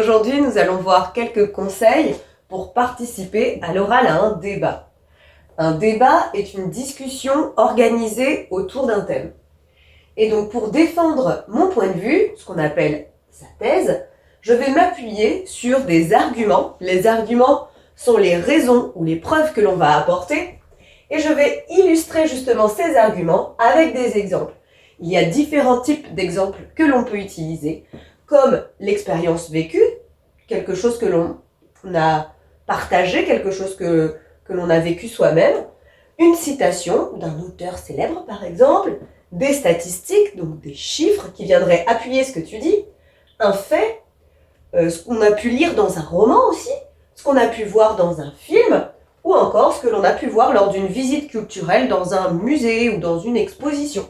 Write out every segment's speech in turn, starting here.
Aujourd'hui, nous allons voir quelques conseils pour participer à l'oral à un débat. Un débat est une discussion organisée autour d'un thème. Et donc pour défendre mon point de vue, ce qu'on appelle sa thèse, je vais m'appuyer sur des arguments. Les arguments sont les raisons ou les preuves que l'on va apporter. Et je vais illustrer justement ces arguments avec des exemples. Il y a différents types d'exemples que l'on peut utiliser, comme l'expérience vécue, quelque chose que l'on a partagé, quelque chose que l'on a vécu soi-même, une citation d'un auteur célèbre par exemple, des statistiques, donc des chiffres qui viendraient appuyer ce que tu dis, un fait, ce qu'on a pu lire dans un roman aussi, ce qu'on a pu voir dans un film, ou encore ce que l'on a pu voir lors d'une visite culturelle dans un musée ou dans une exposition.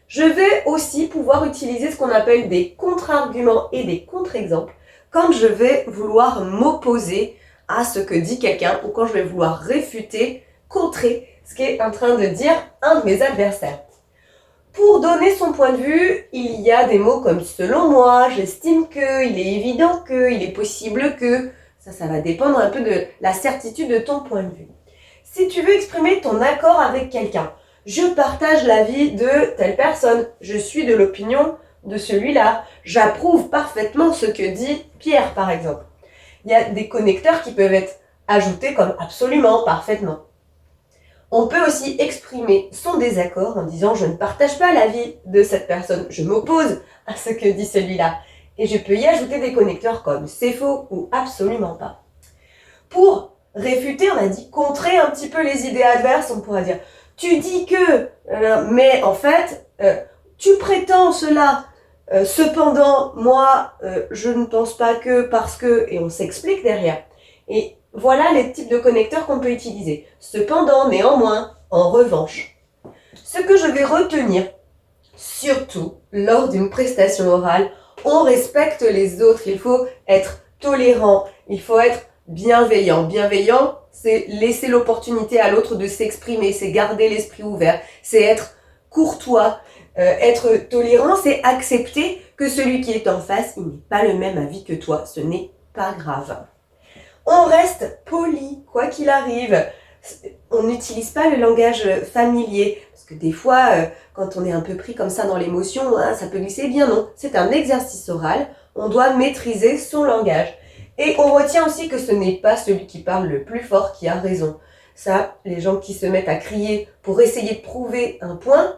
Je vais aussi pouvoir utiliser ce qu'on appelle des contre-arguments et des contre-exemples quand je vais vouloir m'opposer à ce que dit quelqu'un ou quand je vais vouloir réfuter, contrer ce qu'est en train de dire un de mes adversaires. Pour donner son point de vue, il y a des mots comme « selon moi »,« j'estime que »,« il est évident que »,« il est possible que ». Ça va dépendre un peu de la certitude de ton point de vue. Si tu veux exprimer ton accord avec quelqu'un, je partage l'avis de telle personne, je suis de l'opinion de celui-là, j'approuve parfaitement ce que dit Pierre par exemple. Il y a des connecteurs qui peuvent être ajoutés comme absolument, parfaitement. On peut aussi exprimer son désaccord en disant je ne partage pas l'avis de cette personne, je m'oppose à ce que dit celui-là. Et je peux y ajouter des connecteurs comme c'est faux ou absolument pas. Pour réfuter, on a dit contrer un petit peu les idées adverses, on pourra dire tu dis que, mais en fait, tu prétends cela, cependant, moi, je ne pense pas que, parce que, et on s'explique derrière. Et voilà les types de connecteurs qu'on peut utiliser. Cependant, néanmoins, en revanche. Ce que je vais retenir, surtout lors d'une prestation orale, on respecte les autres, il faut être tolérant, il faut être bienveillant. Bienveillant, c'est laisser l'opportunité à l'autre de s'exprimer, c'est garder l'esprit ouvert, c'est être courtois. Être tolérant, c'est accepter que celui qui est en face, il n'est pas le même avis que toi, ce n'est pas grave. On reste poli, quoi qu'il arrive. On n'utilise pas le langage familier, parce que des fois, quand on est un peu pris comme ça dans l'émotion, ça peut glisser. Bien non, c'est un exercice oral, on doit maîtriser son langage. Et on retient aussi que ce n'est pas celui qui parle le plus fort qui a raison. Ça, les gens qui se mettent à crier pour essayer de prouver un point,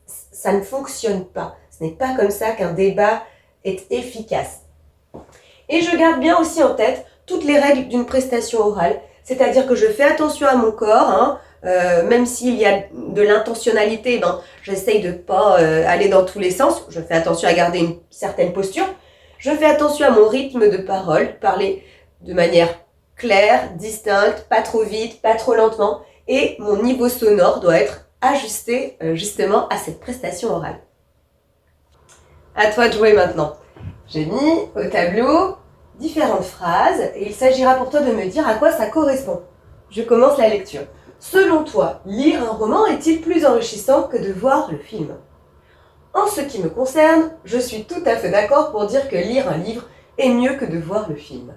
ça ne fonctionne pas. Ce n'est pas comme ça qu'un débat est efficace. Et je garde bien aussi en tête toutes les règles d'une prestation orale, c'est-à-dire que je fais attention à mon corps, même s'il y a de l'intentionnalité, j'essaye de ne pas aller dans tous les sens, je fais attention à garder une certaine posture, je fais attention à mon rythme de parole, parler de manière claire, distincte, pas trop vite, pas trop lentement, et mon niveau sonore doit être ajusté justement à cette prestation orale. À toi de jouer maintenant. J'ai mis au tableau différentes phrases et il s'agira pour toi de me dire à quoi ça correspond. Je commence la lecture. Selon toi, lire un roman est-il plus enrichissant que de voir le film ? En ce qui me concerne, je suis tout à fait d'accord pour dire que lire un livre est mieux que de voir le film.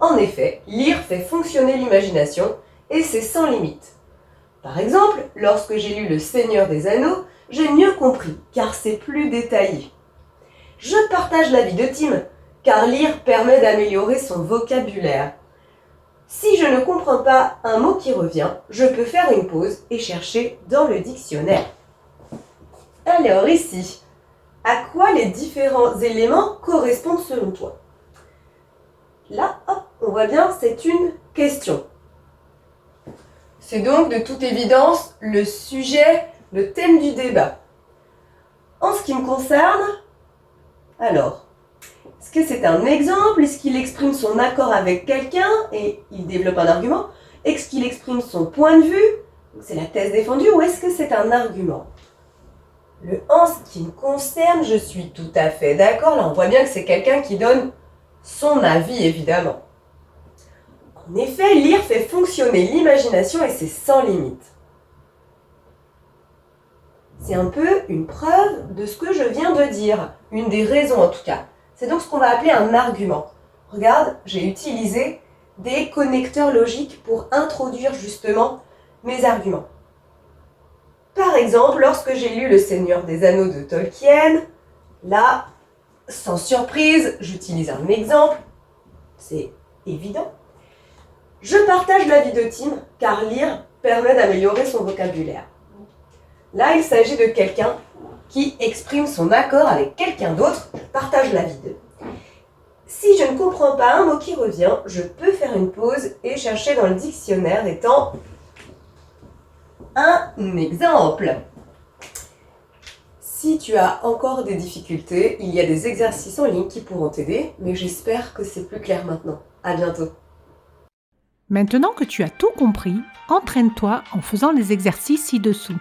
En effet, lire fait fonctionner l'imagination et c'est sans limite. Par exemple, lorsque j'ai lu Le Seigneur des Anneaux, j'ai mieux compris car c'est plus détaillé. Je partage l'avis de Tim, car lire permet d'améliorer son vocabulaire. Si je ne comprends pas un mot qui revient, je peux faire une pause et chercher dans le dictionnaire. Alors ici, à quoi les différents éléments correspondent selon toi ? Là, hop, on voit bien, c'est une question. C'est donc de toute évidence le sujet, le thème du débat. En ce qui me concerne, alors, est-ce que c'est un exemple ? Est-ce qu'il exprime son accord avec quelqu'un et il développe un argument ? Est-ce qu'il exprime son point de vue ? C'est la thèse défendue ou est-ce que c'est un argument ? En ce qui me concerne, je suis tout à fait d'accord. Là, on voit bien que c'est quelqu'un qui donne son avis, évidemment. En effet, lire fait fonctionner l'imagination et c'est sans limite. C'est un peu une preuve de ce que je viens de dire, une des raisons en tout cas. C'est donc ce qu'on va appeler un argument. Regarde, j'ai utilisé des connecteurs logiques pour introduire justement mes arguments. Par exemple, lorsque j'ai lu Le Seigneur des Anneaux de Tolkien, là, sans surprise, j'utilise un exemple, c'est évident. Je partage l'avis de Tim, car lire permet d'améliorer son vocabulaire. Là, il s'agit de quelqu'un qui exprime son accord avec quelqu'un d'autre, je partage l'avis d'eux. Si je ne comprends pas un mot qui revient, je peux faire une pause et chercher dans le dictionnaire étant un exemple. Si tu as encore des difficultés, il y a des exercices en ligne qui pourront t'aider, mais j'espère que c'est plus clair maintenant. À bientôt. Maintenant que tu as tout compris, entraîne-toi en faisant les exercices ci-dessous.